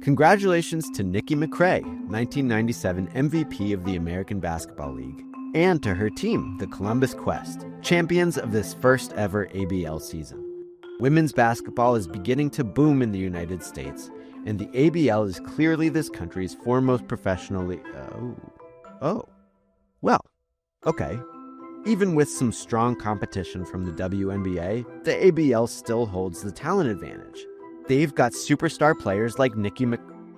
Congratulations to Nikki McCray, 1997 MVP of the American Basketball League, and to her team, the Columbus Quest, champions of this first ever ABL season. Women's basketball is beginning to boom in the United States, and the ABL is clearly this country's foremost professional league. Okay. Even with some strong competition from the WNBA, the ABL still holds the talent advantage. They've got superstar players like Nikki McCray's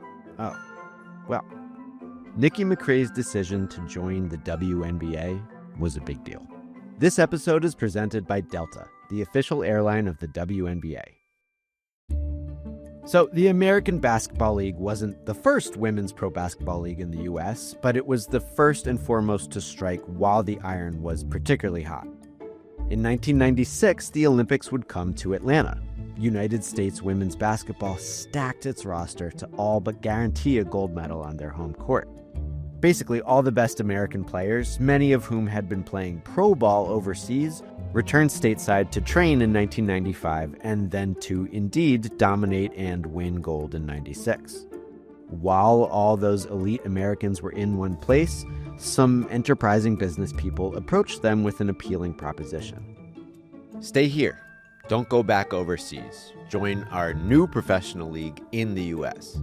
decision to join the WNBA was a big deal. This episode is presented by Delta, the official airline of the WNBA. So, the American Basketball League wasn't the first women's pro basketball league in the US, but it was the first and foremost to strike while the iron was particularly hot. In 1996, the Olympics would come to Atlanta. United States women's basketball stacked its roster to all but guarantee a gold medal on their home court. Basically, all the best American players, many of whom had been playing pro ball overseas, returned stateside to train in 1995 and then to indeed dominate and win gold in 96. While all those elite Americans were in one place, some enterprising business people approached them with an appealing proposition. Stay here. Don't go back overseas. Join our new professional league in the U.S.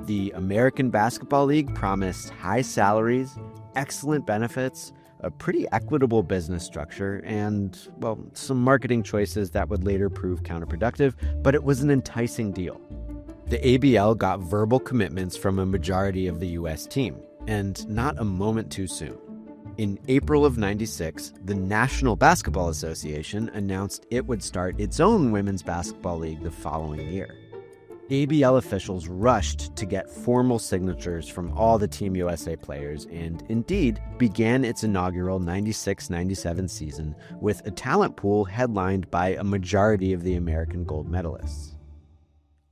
The American Basketball League promised high salaries, excellent benefits, a pretty equitable business structure, and, some marketing choices that would later prove counterproductive, but it was an enticing deal. The ABL got verbal commitments from a majority of the U.S. team, and not a moment too soon. In April of 96, the National Basketball Association announced it would start its own women's basketball league the following year. ABL officials rushed to get formal signatures from all the Team USA players and, indeed, began its inaugural 96-97 season with a talent pool headlined by a majority of the American gold medalists.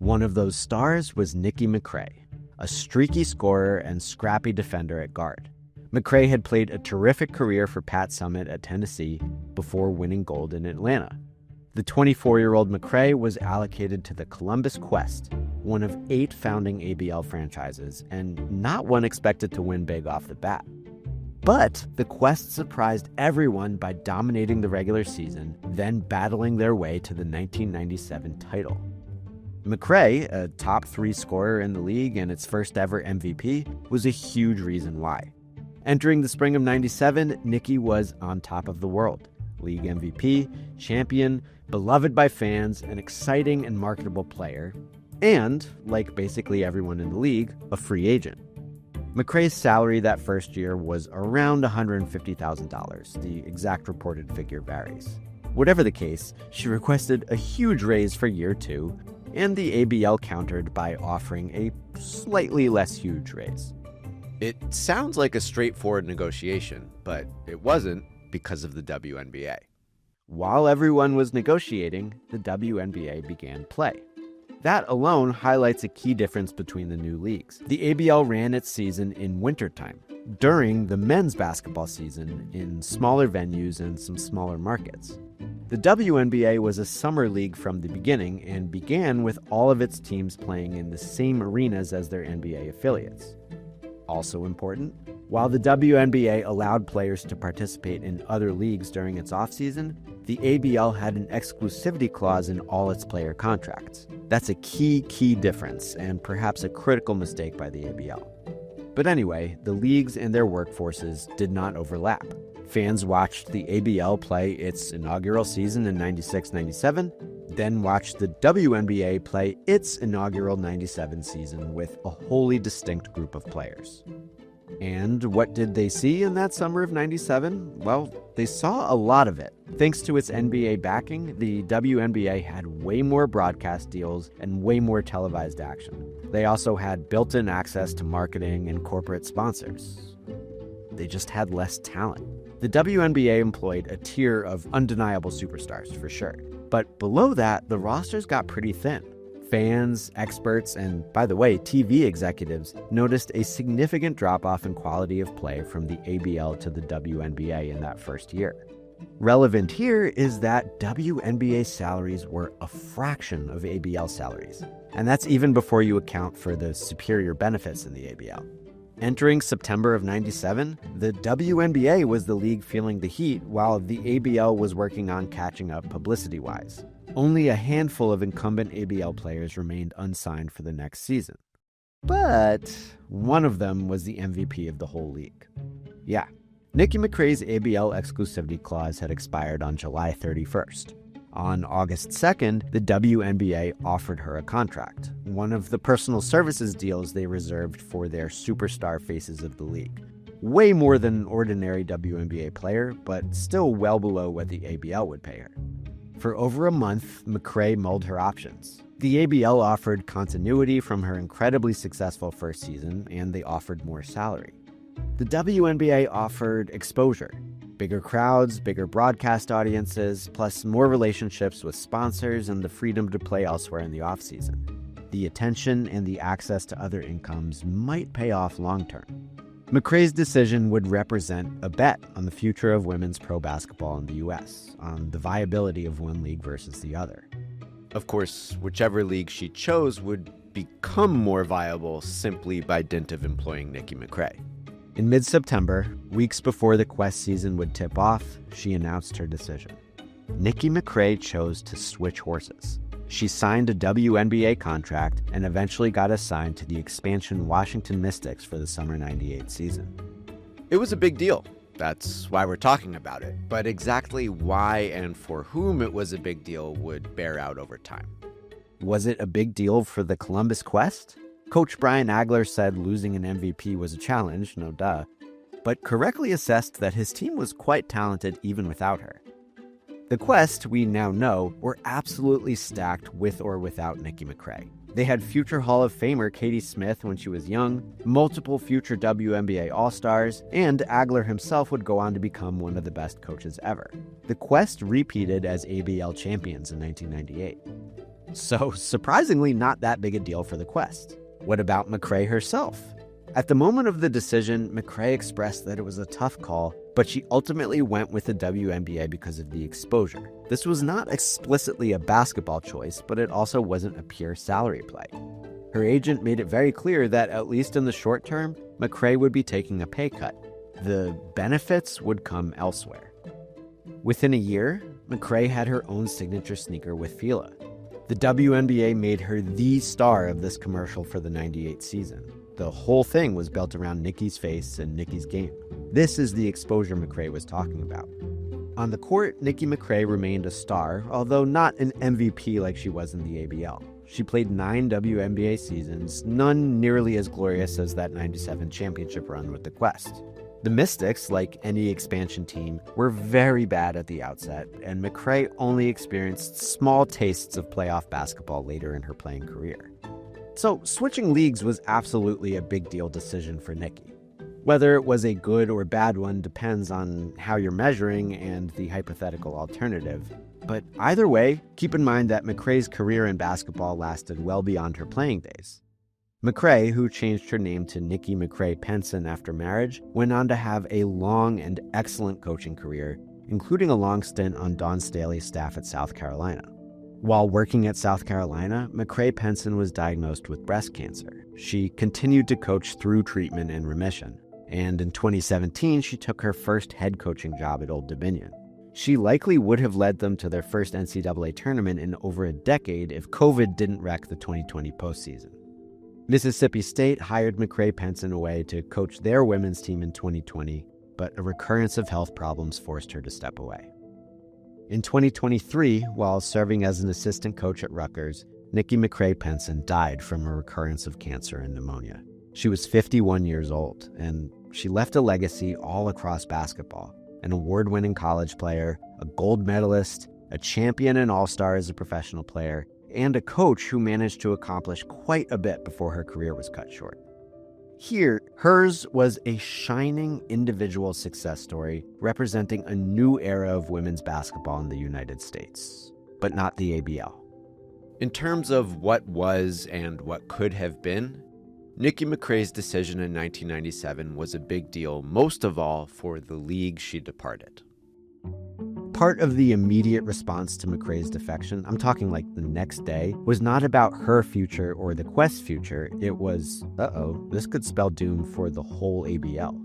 One of those stars was Nikki McCray, a streaky scorer and scrappy defender at guard. McCrae had played a terrific career for Pat Summitt at Tennessee before winning gold in Atlanta. The 24-year-old McCrae was allocated to the Columbus Quest, one of 8 founding ABL franchises, and not one expected to win big off the bat. But the Quest surprised everyone by dominating the regular season, then battling their way to the 1997 title. McCrae, a top 3 scorer in the league and its first ever MVP, was a huge reason why. Entering the spring of 97, Nikki was on top of the world. League MVP, champion, beloved by fans, an exciting and marketable player, and, like basically everyone in the league, a free agent. McCrae's salary that first year was around $150,000. The exact reported figure varies. Whatever the case, she requested a huge raise for year 2, and the ABL countered by offering a slightly less huge raise. It sounds like a straightforward negotiation, but it wasn't because of the WNBA. While everyone was negotiating, the WNBA began play. That alone highlights a key difference between the new leagues. The ABL ran its season in wintertime, during the men's basketball season in smaller venues and some smaller markets. The WNBA was a summer league from the beginning and began with all of its teams playing in the same arenas as their NBA affiliates. Also important, while the WNBA allowed players to participate in other leagues during its offseason, the ABL had an exclusivity clause in all its player contracts. That's a key difference, and perhaps a critical mistake by the ABL. But anyway, the leagues and their workforces did not overlap. Fans watched the ABL play its inaugural season in 96-97, then watched the WNBA play its inaugural 97 season with a wholly distinct group of players. And what did they see in that summer of 97? Well, they saw a lot of it. Thanks to its NBA backing, the WNBA had way more broadcast deals and way more televised action. They also had built-in access to marketing and corporate sponsors. They just had less talent. The WNBA employed a tier of undeniable superstars, for sure. But below that, the rosters got pretty thin. Fans, experts, and, by the way, TV executives noticed a significant drop-off in quality of play from the ABL to the WNBA in that first year. Relevant here is that WNBA salaries were a fraction of ABL salaries, and that's even before you account for the superior benefits in the ABL. Entering September of '97, the WNBA was the league feeling the heat while the ABL was working on catching up publicity-wise. Only a handful of incumbent ABL players remained unsigned for the next season. But one of them was the MVP of the whole league. Yeah, Nikki McCray's ABL exclusivity clause had expired on July 31st. On August 2nd, the WNBA offered her a contract, one of the personal services deals they reserved for their superstar faces of the league. Way more than an ordinary WNBA player, but still well below what the ABL would pay her. For over a month, McCrae mulled her options. The ABL offered continuity from her incredibly successful first season, and they offered more salary. The WNBA offered exposure. Bigger crowds, bigger broadcast audiences, plus more relationships with sponsors and the freedom to play elsewhere in the offseason. The attention and the access to other incomes might pay off long-term. McCrae's decision would represent a bet on the future of women's pro basketball in the U.S., on the viability of one league versus the other. Of course, whichever league she chose would become more viable simply by dint of employing Nikki McCray. In mid-September, weeks before the Quest season would tip off, she announced her decision. Nikki McCray chose to switch horses. She signed a WNBA contract and eventually got assigned to the expansion Washington Mystics for the summer '98 season. It was a big deal. That's why we're talking about it. But exactly why and for whom it was a big deal would bear out over time. Was it a big deal for the Columbus Quest? Coach Brian Agler said losing an MVP was a challenge, no duh, but correctly assessed that his team was quite talented even without her. The Quest, we now know, were absolutely stacked with or without Nikki McCray. They had future Hall of Famer Katie Smith when she was young, multiple future WNBA All-Stars, and Agler himself would go on to become one of the best coaches ever. The Quest repeated as ABL champions in 1998. So, surprisingly, not that big a deal for the Quest. What about McCrae herself? At the moment of the decision, McCrae expressed that it was a tough call, but she ultimately went with the WNBA because of the exposure. This was not explicitly a basketball choice, but it also wasn't a pure salary play. Her agent made it very clear that, at least in the short term, McCrae would be taking a pay cut. The benefits would come elsewhere. Within a year, McCrae had her own signature sneaker with Fila. The WNBA made her the star of this commercial for the '98 season. The whole thing was built around Nikki's face and Nikki's game. This is the exposure McCrae was talking about. On the court, Nikki McCray remained a star, although not an MVP like she was in the ABL. She played 9 WNBA seasons, none nearly as glorious as that '97 championship run with the Quest. The Mystics, like any expansion team, were very bad at the outset, and McCray only experienced small tastes of playoff basketball later in her playing career. So switching leagues was absolutely a big deal decision for Nikki. Whether it was a good or bad one depends on how you're measuring and the hypothetical alternative. But either way, keep in mind that McCray's career in basketball lasted well beyond her playing days. McCrae, who changed her name to Nikki McCray Penson after marriage, went on to have a long and excellent coaching career, including a long stint on Dawn Staley's staff at South Carolina. While working at South Carolina, McCray Penson was diagnosed with breast cancer. She continued to coach through treatment and remission, and in 2017, she took her first head coaching job at Old Dominion. She likely would have led them to their first NCAA tournament in over a decade if COVID didn't wreck the 2020 postseason. Mississippi State hired McCray Penson away to coach their women's team in 2020, but a recurrence of health problems forced her to step away. In 2023, while serving as an assistant coach at Rutgers, Nikki McCray Penson died from a recurrence of cancer and pneumonia. She was 51 years old, and she left a legacy all across basketball: an award-winning college player, a gold medalist, a champion and all-star as a professional player, and a coach who managed to accomplish quite a bit before her career was cut short. Here, hers was a shining individual success story representing a new era of women's basketball in the United States, but not the ABL. In terms of what was and what could have been, Nikki McCray's decision in 1997 was a big deal, most of all for the league she departed. Part of the immediate response to McCrae's defection, I'm talking like the next day, was not about her future or the Quest's future. It was, this could spell doom for the whole ABL.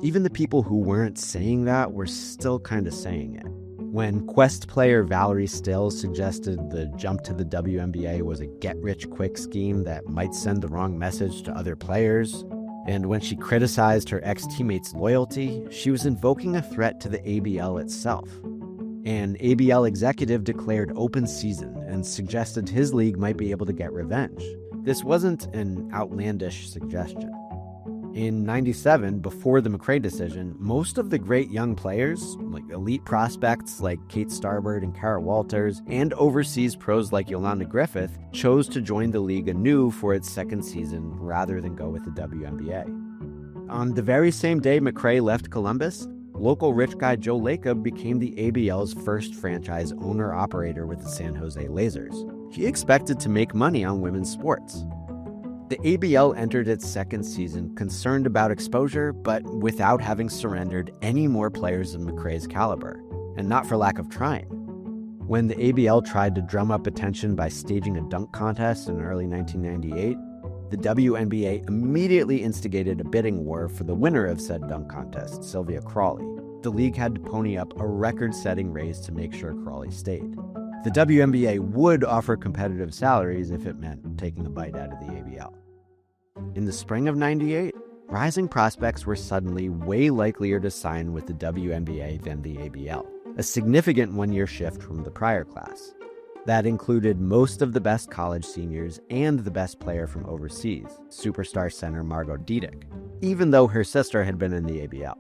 Even the people who weren't saying that were still kind of saying it. When Quest player Valerie Still suggested the jump to the WNBA was a get-rich-quick scheme that might send the wrong message to other players, and when she criticized her ex-teammates' loyalty, she was invoking a threat to the ABL itself. An ABL executive declared open season and suggested his league might be able to get revenge. This wasn't an outlandish suggestion. In '97, before the McCrae decision, most of the great young players, like elite prospects like Kate Starbird and Kara Walters, and overseas pros like Yolanda Griffith, chose to join the league anew for its second season rather than go with the WNBA. On the very same day McCrae left Columbus, local rich guy Joe Lacob became the ABL's first franchise owner-operator with the San Jose Lasers. He expected to make money on women's sports. The ABL entered its second season concerned about exposure, but without having surrendered any more players of McCrae's caliber, and not for lack of trying. When the ABL tried to drum up attention by staging a dunk contest in early 1998, the WNBA immediately instigated a bidding war for the winner of said dunk contest, Sylvia Crawley. The league had to pony up a record-setting raise to make sure Crawley stayed. The WNBA would offer competitive salaries if it meant taking a bite out of the ABL. In the spring of '98, rising prospects were suddenly way likelier to sign with the WNBA than the ABL, a significant one-year shift from the prior class. That included most of the best college seniors and the best player from overseas, superstar center Margot Diedick, even though her sister had been in the ABL.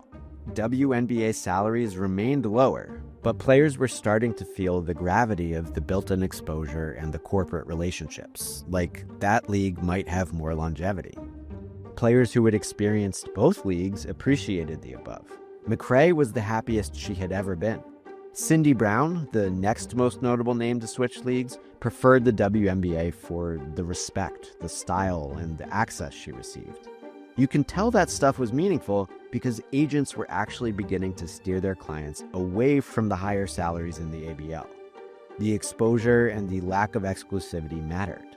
WNBA salaries remained lower, but players were starting to feel the gravity of the built-in exposure and the corporate relationships, like that league might have more longevity. Players who had experienced both leagues appreciated the above. McCrae was the happiest she had ever been. Cindy Brown, the next most notable name to switch leagues, preferred the WNBA for the respect, the style, and the access she received. You can tell that stuff was meaningful because agents were actually beginning to steer their clients away from the higher salaries in the ABL. The exposure and the lack of exclusivity mattered.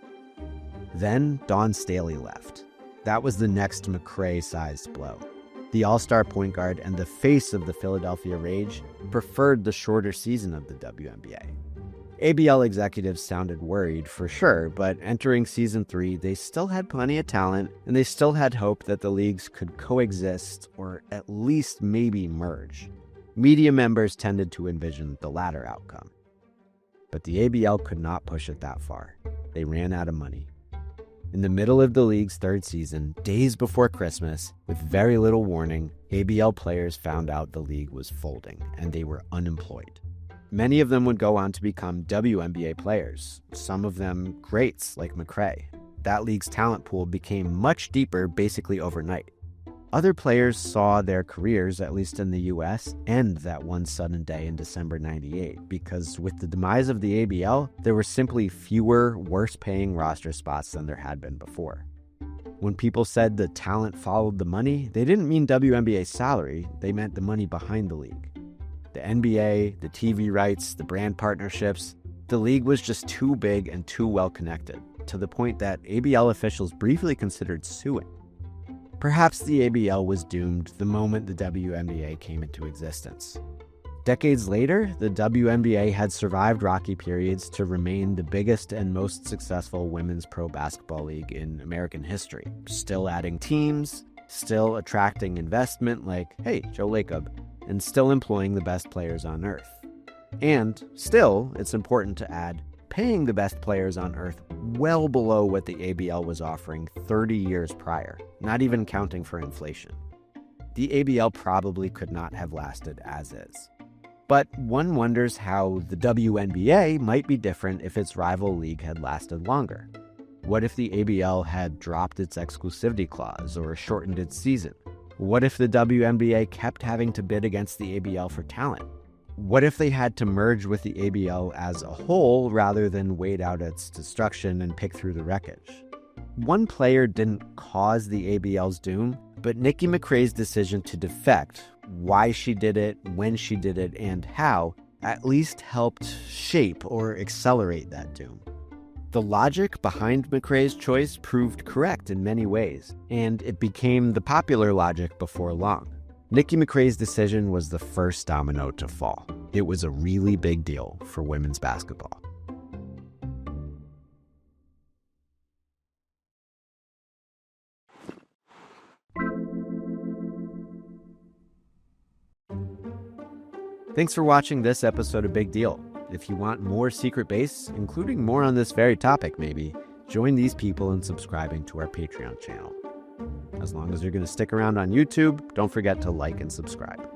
Then Dawn Staley left. That was the next McCrae-sized blow. The all-star point guard and the face of the Philadelphia Rage preferred the shorter season of the WNBA. ABL executives sounded worried for sure, but entering season 3, they still had plenty of talent, and they still had hope that the leagues could coexist or at least maybe merge. Media members tended to envision the latter outcome. But the ABL could not push it that far. They ran out of money. In the middle of the league's third season, days before Christmas, with very little warning, ABL players found out the league was folding, and they were unemployed. Many of them would go on to become WNBA players, some of them greats like McCrae. That league's talent pool became much deeper basically overnight. Other players saw their careers, at least in the US, end that one sudden day in December '98 because with the demise of the ABL, there were simply fewer, worse-paying roster spots than there had been before. When people said the talent followed the money, they didn't mean WNBA's salary, they meant the money behind the league. The NBA, the TV rights, the brand partnerships, the league was just too big and too well connected, to the point that ABL officials briefly considered suing. Perhaps the ABL was doomed the moment the WNBA came into existence. Decades later, the WNBA had survived rocky periods to remain the biggest and most successful women's pro basketball league in American history, still adding teams, still attracting investment like, hey, Joe Lacob, and still employing the best players on earth. And still, it's important to add, paying the best players on earth well below what the ABL was offering 30 years prior, not even counting for inflation. The ABL probably could not have lasted as is. But one wonders how the WNBA might be different if its rival league had lasted longer. What if the ABL had dropped its exclusivity clause or shortened its season? What if the WNBA kept having to bid against the ABL for talent? What if they had to merge with the ABL as a whole rather than wait out its destruction and pick through the wreckage? One player didn't cause the ABL's doom, but Nikki McCray's decision to defect, why she did it, when she did it, and how, at least helped shape or accelerate that doom. The logic behind McCrae's choice proved correct in many ways, and it became the popular logic before long. Nikki McCray's decision was the first domino to fall. It was a really big deal for women's basketball. Thanks for watching this episode of Big Deal. If you want more Secret Base, including more on this very topic maybe, join these people in subscribing to our Patreon channel. As long as you're going to stick around on YouTube, don't forget to like and subscribe.